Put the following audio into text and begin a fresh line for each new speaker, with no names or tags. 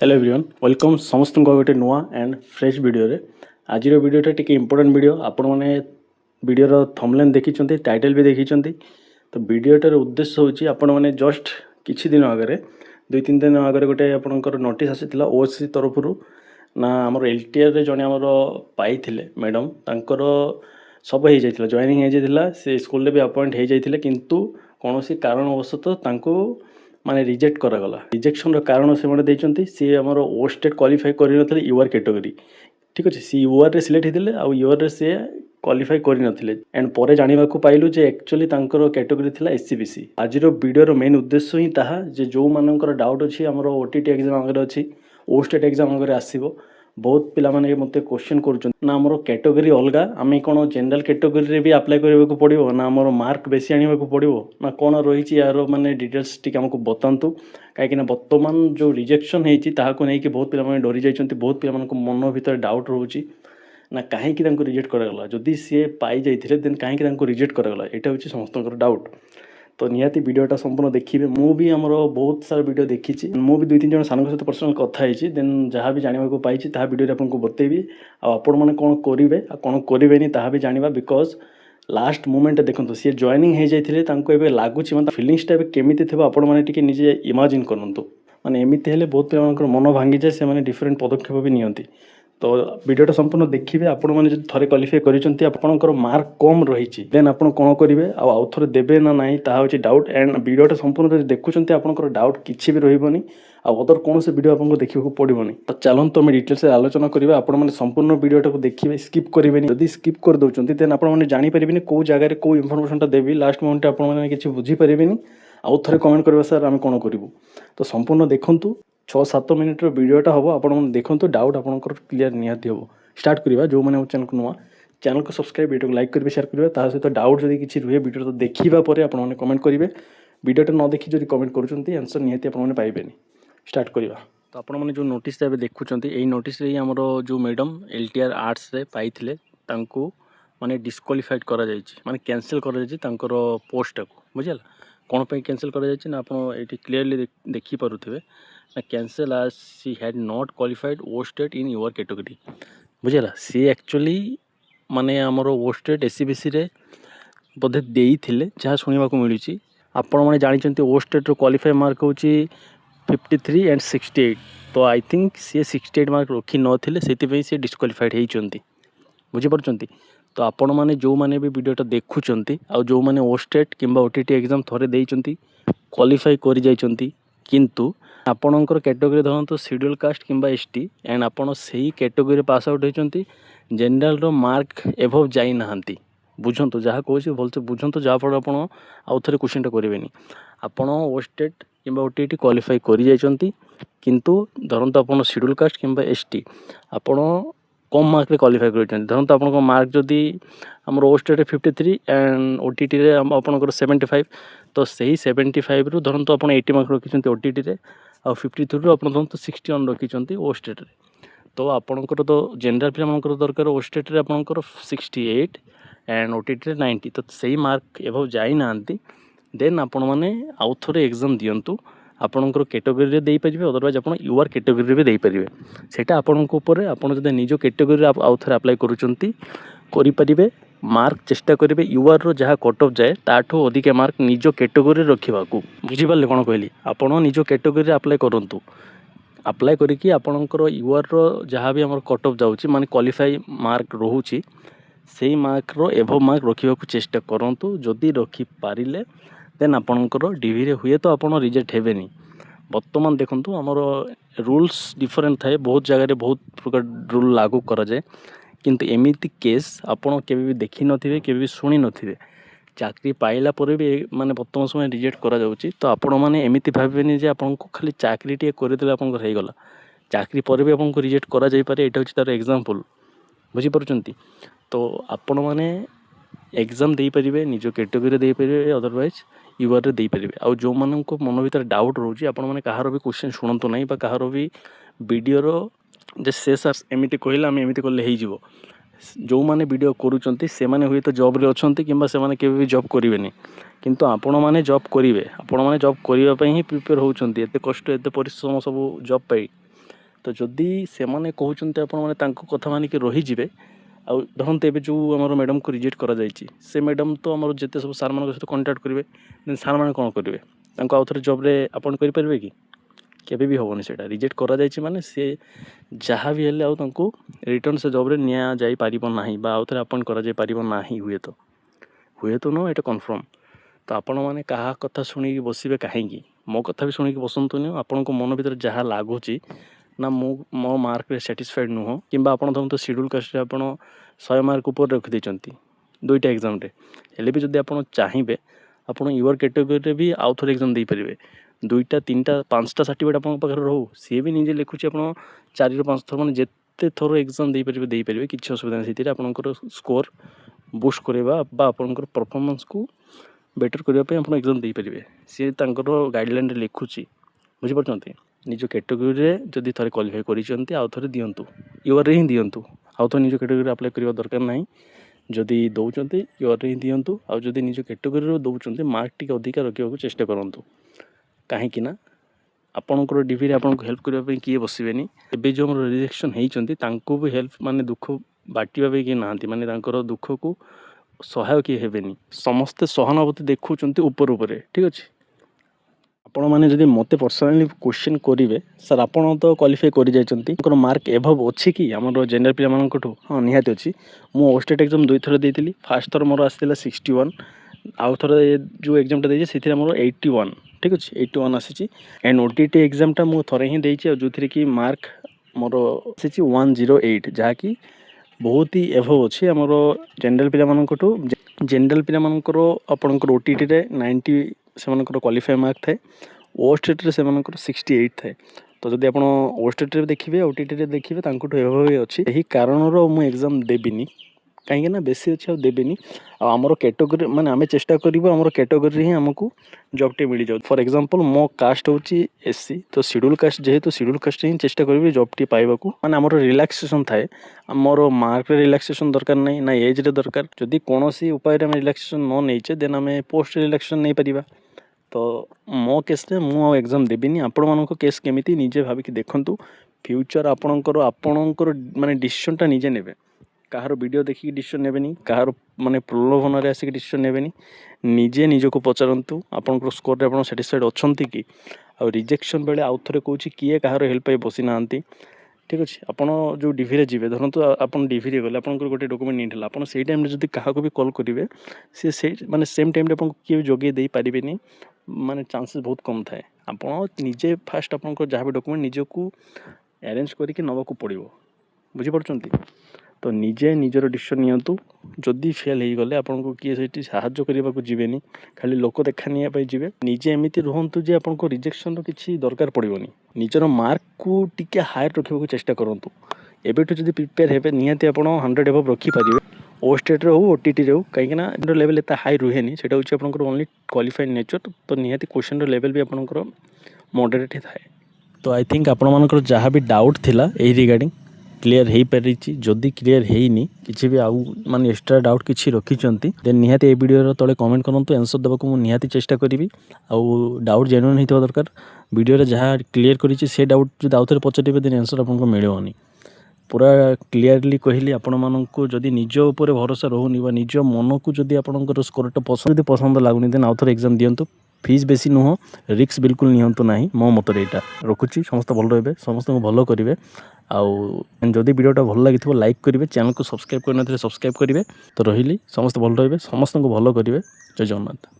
Hello everyone welcome समस्त गोटे नुआ एंड फ्रेश वीडियो रे आज वीडियोटा टी इंपोर्टेंट वीडियो आपण मैंने वीडियोर थंबनेल देखी टाइटल भी देखी तो वीडियोटार उद्देश्य होची आपण मैंने जस्ट किछि दिन आगे 2-3 दिन आगे गोटे आपंकर नोटिस आसी ओएससी तरफ ना आमर एलटीआर रे जने आमर पाई मैडम तांकर सब हो जाइथिला जॉइनिंग हो जाइथिला से स्कूल भी अपॉइंट हो जाइथिले किंतु कौनसी कारणवशतः तांको माने रिजेक्ट करागला रिजेक्शन कारण से सी आमर ओ स्टेट क्वालिफाई कर यूआर कैटेगरी ठीक अच्छे सी यूआर रे सिलेक्ट होते आउ यूआर रे सी क्वालिफाई कर एंड पर जाना पाइलु जे एक्चुअली तांकर कैटेगरी थिला एससीबीसी आज वीडियोर मेन उद्देश्य ही ताहा जे जो मानकर डाउट अच्छी आमर ओटीटी एग्जाम आगे अच्छी ओ स्टेट एग्जाम आगे आसो बहुत पिला माने मते क्वेश्चन कर ना आमर कैटेगरी अलग आम कौन जनरल कैटेगरी भी अप्लाई करने पड़ो ना आमर मार्क बेसी आने पड़ो ना कौन रही यार माने डिटेल्स टी आमको बतातु कहीं बर्तमान जो रिजेक्शन होती नहीं बहुत पिला डरी जाइए बहुत पिला मन भर डाउट रोचे ना कहीं रिजेक्ट करागला जदि सी पाई जाइए देन कहीं रिजेक्ट करागला यहाँ हूँ समस्त डाउट तो निहाती वीडियोटा संपूर्ण देखिए मु भी आमर बहुत सारा वीडियो देखी मु भी 2-3 जन सानक सहित पर्सनाल कथी देन जहाँ भी जानवा पाई वीडियो आपको बतेबी आपण मैंने कौन करेंगे कौन करेंगे ताहा भी जाना बिकज लास्ट मोमेंट देखो सी जॉइनिंग हो जाते लगुच मतलब फिलिंगसटा केमी थी आपण मैंने निजे इमाजिन करूँ माने एमती हेल्ले बहुत पे मन भांगी जाए से डिफरेंट पदक्षेप भी नियंती तो वीडियोटा संपूर्ण देखिए आपण मैंने जो थे क्वालिफाई कर मार्क कम रही देन आप कौन करेंगे आउ थे देवे ना ना ताकि डाउट एंड वीडियोटा संपूर्ण देखुं आपंकर डाउट किसी भी रही अदर कौन से वीडियो आपको देखा पड़ोनी तो चलते आम डिटेल्स आलोचना करा आपण मैंने संपूर्ण वीडियोटा देखिए स्किप करेंगे जदि स्किप कर दौरान देन आपने जानीपारे कौ जगह कौ इनफर्मेशन देवी लास्ट मोमेंट आपने किसी बुझीपारे आउ थे कमेंट करवा सर आम कौन करूँ तो संपूर्ण देखूँ 6-7 मिनिट वीडियोटा हम आप देखो डाउट आपंकर क्लीयर निहाती हम स्टार्ट करवा जो मैंने चैनल को नुआ चैनल को सब्सक्राइब वीडियो को लाइक करेंगे शेयर करेंगे ता सहित डाउट जब किसी रुहे वीडियो तो देखा आपने कमेंट करेंगे वीडियोटा न देखी जब कमेंट करुँच आंसर निहाती आपने पाइबे स्टार्ट करवा तो आपण मैंने जो नोटिस देखुं यही नोटिस आमर जो मैडम एलटीआर आर्ट्स रे पाई माने डिस्क्वालिफाइड करा माने कैंसिल कर पोस्ट को बुझल कौन पे कैंसिल करा ना आप क्लीयरली देखी पारुथिबे ना कैंसिल आज she had not qualified OSTET in your category बुझेगा सी एक्चुअली माने आमर ओ स्टेट एससीबीसी रे बोधे देइथिले जहाँ शुणा मिलूँ आपण मैंने जानते ओ स्टेट क्वालिफाई मार्क हूँ 53 एंड 68 तो आई थिंक सी 68 मार्क रखी नथिले से सी डिस्क्वालिफाइड होती बुझीपार तो आपण मैंने जो मैंने भी वीडियोटा देखुंट आ जो मैंने ओ स्टेट किंबा ओटीटी एग्जाम थोड़े देइचंती क्वालिफाई कर जाइचंती किंतु आपणकर कैटेगरी धरतु शेड्यूल कास्ट किंबा एसटी एंड आपण से कैटेगरी पास आउट होती जनरल रो मार्क एभव जाई नाहंती बुझंतु जहाँ कहूँ भलसे बुझंतु जहाँफल आप आउ थे क्वेश्चनटा करेंगे आपण ओ स्टेट किंबा ओटीटी क्वालिफाई कर जाइचंती किंतु धरतु आप शेड्यूल कास्ट किंबा एसटी आपण कम मार्क रे क्वालिफाई कर धरतु आप मार्क जदि आम ओ स्टेट 53 एंड ओटीटी रे आपनकर 75 तो सही 75 रु धरतु आप 80 मार्क रखिंट ओटीटी रे आ 53 रु आप धरतु 61 रखिंट ओ स्टेट रे तो आपनकर तो जनरल पिलाମାନଙ୍କର दरकार ओ स्टेट रे आपनकर 68 एंड ओटीटी रे 90 तो सही मार्क एभव जाई नांती देन आपण माने आउ थोरे एग्जाम दियंतु आपणकर कैटेगरी दे पारे अदरवाइज आप यूआर कैटेगरी भी दे पारे सेटा आपणक उपर आपन जदि निज कैटेगरी आउ थे अप्लाई करें मार्क चेष्टा करेंगे यूआर रो जहाँ कट ऑफ जाए ताठू अधिक मार्क निज कैटेगरी रखा बुझीपारे कौन कहली आपण निज कैटेगरी अप्लाई करूँ अप्लाई करिकी आपणकर यूआर रो जहाँ भी आम कट ऑफ जाऊँगी माने क्वालिफाई मार्क रोचे से मार्क रो एभव मार्क रखा चेष्टा करूँ जदि रखिपारे देन आपणकर डीवी रे हुए तो आपड़ रिजेक्ट हेबेनी बर्तमान देखंतु आमर रूल्स डिफरेंट थाए बहुत जगह बहुत प्रकार रूल लागू करा जाए किंतु एमिति केस आपड़ केबे भी देखि नथिबे केबे भी शुणी नथिबे चाकरी पाइला पर भी माने वर्तमान समय रिजेक्ट करा जाउची तो आपण माने एमिति भाबेनी जे आपनको खाली चाकरी टे करदेले आपनको हो गला चाकरी पर भी आपनको रिजेक्ट करा जाई पारे एटा होची तार एग्जांपल बुझी पारुचंती तो आपण माने एग्जाम दे पारिबे निज कैटेगरी दे पारिबे अदरवाइज यूआर रे दे पारिबे आ जो मानको मन भीतर डाउट रोची आपण माने कहारो भी क्वेश्चन सुनंतु नहीं बा कहारो भी वीडियो रो जे से सर एमिति कहला हम एमिति करले हेई जिवो जो माने वीडियो करूचंती से माने हुए तो जॉब रे अछंती किंबा से माने केबे भी जॉब करिवेनी किंतु आपण माने जॉब करिवे आपण माने जॉब करिवा पई ही प्रिपेयर होउचंती एते कष्ट एते परिश्रम सब जॉब पाई तो जदि से कहते आपण मैंने कथा मानिक रहीजे आउ देखते ए जो आम मैडम को रिजेक्ट करा से मैडम तो आम जिते सब सार मान सहित कंटाक्ट करेंगे देन सार मैंने कौन करेंगे आउ थे जब्रे आपन करेंगे कि केबे भी हेनी से रिजेक्ट करा माने सी जहाँ भी हेल्ले आउ रिटर्न से जब्रे निया जाई पारिबो नाही बा आउ थे अपॉइंट करा जाई पारिबो नाही हुए तो नो एटा कन्फर्म तो आपण मैंने क्या कथा शुणी बसवे कहीं मो कथा भी शुणी बसतुनि आपण मन भर जहाँ लगुच ना मो मार्क रे सैटिस्फाइड नुह कि धरते शेड्यूल कास्ट आप 100 मार्क ऊपर रखिदे दुईटा एग्जाम हेल्ले भी जब आप चाहिए आप यूर कैटेगोरी भी आउ थे एग्जाम दे पारे 2टा 3टा 5टा सर्टिफिकेट आप रो सी भी निजे लिखुच आप 4 ରୁ 5 थर मैंने जिते थर एग्जाम दे पारे किसी असुविधा नहीं से आपंकर स्कोर बुस्ट करवा आपंकर परफॉर्मेंस को बेटर करने आप एग्जाम दे पारे सी गाइडलाइन लिखुची बुझीपार निज कैटेगोरी जदि थे क्वालिफाई कर आउ थे दिंतु यूर ही दिंतु आउ तो निज कैटेगोरी अप्लाई करने दरकार ना जदि दौरान यूर ही दिंतु आउ जदि निज कैटेगोरी दौरान मार्क टी अधिका रखा चेष्टा करूँ कहीं आपणकर डिग्री आपको हेल्प करने किए बसबेनि एवं जो रिजेक्शन होती भी हेल्प माने दुख बांटा किए ना माने दुख को सहायक किए हेबेनि समस्ते सहानुभूति देखुंत ऊपर ठीक अच्छे आपण मैंने जब मत पर्सनाली क्वेश्चन करेंगे सर आपड़ तो क्वालिफाई कर जाइए मार्क एभव अच्छी कि आम जेनरल पिला हाँ निहाती अच्छी मु ओस्टेट एग्जाम 2 थर देती फास्ट थर मोर आसाला 61 आउ थे जो एग्जामटा देती से मोर 81 ठीक अच्छे 81 आसी एंड ओटीटी एग्जामटा मु थे ही देती जो थे कि मार्क मोर आसी 108 जहाँकि बहुत ही एभव अच्छे आमर जेनरल पिला जेनरल पिला आपंकर ओटीटी 90 से क्वालिफाई मार्क थाए ओस्टेट से 68 थाए तो जब आप ओस्टेट देखिए ओटीटी देखिए एभव अच्छी यही कारण मुझे एग्जाम देविनी कहीं ना बेसी अच्छे देवेनि आमर कैटेगोरी माने आमे चेष्टा करूँ आमर कैटेगोरी ही आमको जॉबटे मिल जाए फॉर एग्जांपल मो कास्ट होची एससी तो शेड्यूल कास्ट जेहेतु शेड्यूल कास्ट ही चेष्टा करी जॉबटी पाइबाकू माने आमर रिलैक्सेशन थाए आमर मार्क रे रिलैक्सेशन दरकार नहीं ना एज रे दरकार जदि कोनोसी उपाय रे आमे रिलैक्सेशन न नहींचे देन आमे पोस्ट रिलैक्सेशन नहीं परिबा तो मो केस रे मु एग्जाम देबिनी आपण मानको केस केमिति निजे भाबिक देखंतु फ्यूचर आपणकर माने डिसीजन टा निजे नेबे कहार वीडियो देखिए डिसीजन नेबेनी कहार माने प्रलोभन रे आसिक डिसीजन नेबेनी निजे निजको पचारंतु आपनकर स्कोर रे आपण सैटिस्फाइड अछंती कि आ रिजेक्शन बेले आउ थरे कहूची किए कहार हेल्प पाई बसी नांती ठीक अच्छे आपण जो डिभी रे जीवे धरंतु आपण डिभी रे गले आपनकर गोटे डॉक्यूमेंट नहीं आपण सेई टाइम रे जदी काहाको भी कॉल करिवे से माने सेम टाइम रे आपण किए जोगे देई पारिबेनी माने चांसेस बहुत कम थाए आपण निजे फास्ट आपनकर जहाँ भी डॉक्यूमेंट निजको अरेंज करके नवाको पड़िबो बुझी पड़चंती तो निजे निजर डिसीजन नियंतु जदि फेल हो गले आपन को किए सेठी सहायता करबा को जीवेनी खाली लोक देखानिया पई जीवे निजे एमिति रहंतु जे आपन को रिजेक्शन रो किछि दरकार पड़िबोनी निजर मार्क को टिके हायर रखिबा को चेष्टा करंतु एबेटु जदि प्रिपेयर हेबे निहाती आपन 100 एबव रखि परिबे ओ स्टेट रे हो ओटीटी रे हो काहे ना लेवल एता हाई रुहेनी सेटा होछि आपन को ओनली क्वालिफाइड नेचर तो निहाती क्वेश्चन रो लेवल भी आपन को मॉडरेट थाए तो आई थिंक आपण मानकर जहाँ भी डाउट थिला एही रिगार्डिंग क्लियर हो पारी जदि क्लियर होनी किसी भी आउ माने एक्स्ट्रा डाउट किसी रखिंट देन निहाती ए वीडियो तले कमेंट करूँ आंसर देवाक मुझे निहाती चेष्टा करी आउ डाउट जेन्युइन होता दरकार वीडियो जहाँ क्लियर करी से डाउट जो आउ थे पचारे देन आंसर आपको मिलनी पूरा क्लीयरली कहली आपण मानक जदि निज उपर भरोसा रोनी निज मन को जदि आपंकर स्कोरटा पसंद लगुनि देन आउ थे एग्जाम दिंतु फीस बेसी नुह रिस्क बिल्कुल नियंतु नहीं मो मतरे यहाँ रखुची समस्त भल रहे समस्त भल करेंगे आउ जदि वीडियोटा भल लगी लाइक करेंगे चैनल को सब्सक्राइब करने सब्सक्राइब करेंगे तो रही समस्त भल रहे समस्त भल करेंगे जय जगन्नाथ।